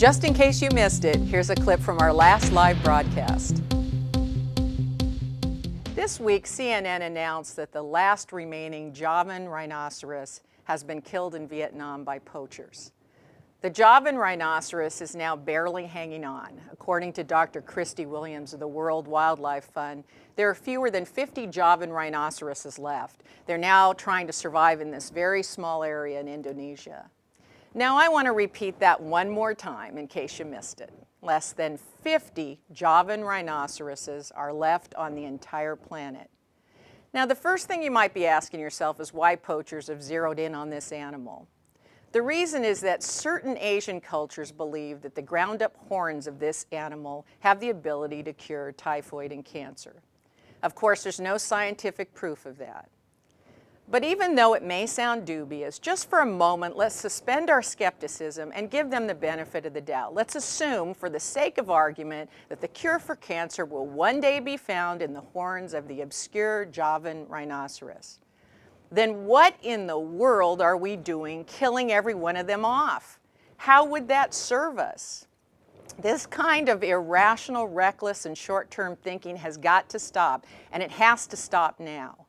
Just in case you missed it, here's a clip from our last live broadcast. This week, CNN announced that the last remaining Javan rhinoceros has been killed in Vietnam by poachers. The Javan rhinoceros is now barely hanging on. According to Dr. Christy Williams of the World Wildlife Fund, there are fewer than 50 Javan rhinoceroses left. They're now trying to survive in this very small area in Indonesia. Now I want to repeat that one more time in case you missed it. Less than 50 Javan rhinoceroses are left on the entire planet. Now the first thing you might be asking yourself is why poachers have zeroed in on this animal. The reason is that certain Asian cultures believe that the ground-up horns of this animal have the ability to cure typhoid and cancer. Of course, there's no scientific proof of that. But even though it may sound dubious, just for a moment, let's suspend our skepticism and give them the benefit of the doubt. Let's assume, for the sake of argument, that the cure for cancer will one day be found in the horns of the obscure Javan rhinoceros. Then what in the world are we doing killing every one of them off? How would that serve us? This kind of irrational, reckless, and short-term thinking has got to stop, and it has to stop now.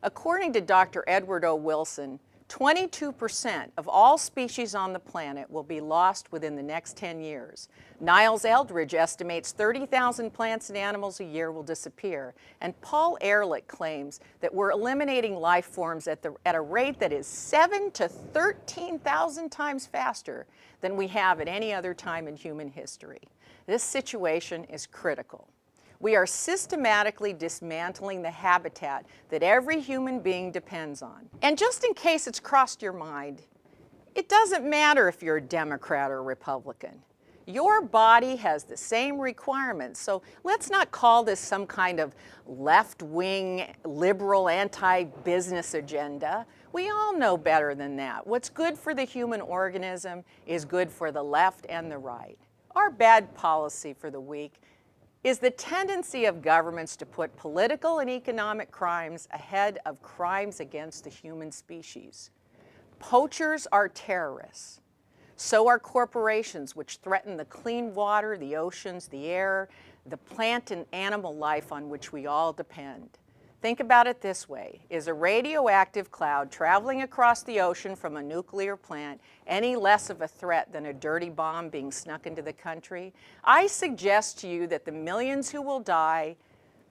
According to Dr. Edward O. Wilson, 22% of all species on the planet will be lost within the next 10 years. Niles Eldridge estimates 30,000 plants and animals a year will disappear. And Paul Ehrlich claims that we're eliminating life forms at a rate that is 7,000 to 13,000 times faster than we have at any other time in human history. This situation is critical. We are systematically dismantling the habitat that every human being depends on. And just in case it's crossed your mind, it doesn't matter if you're a Democrat or a Republican. Your body has the same requirements, so let's not call this some kind of left-wing, liberal, anti-business agenda. We all know better than that. What's good for the human organism is good for the left and the right. Our bad policy for the week is the tendency of governments to put political and economic crimes ahead of crimes against the human species. Poachers are terrorists. So are corporations, which threaten the clean water, the oceans, the air, the plant and animal life on which we all depend. Think about it this way. Is a radioactive cloud traveling across the ocean from a nuclear plant any less of a threat than a dirty bomb being snuck into the country? I suggest to you that the millions who will die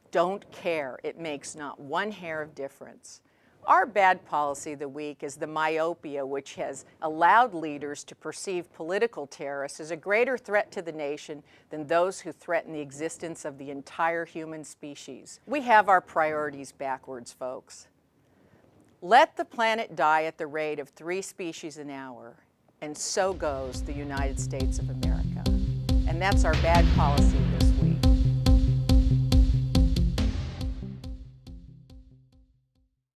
don't care. It makes not one hair of difference. Our bad policy of the week is the myopia, which has allowed leaders to perceive political terrorists as a greater threat to the nation than those who threaten the existence of the entire human species. We have our priorities backwards, folks. Let the planet die at the rate of 3 species an hour, and so goes the United States of America. And that's our bad policy.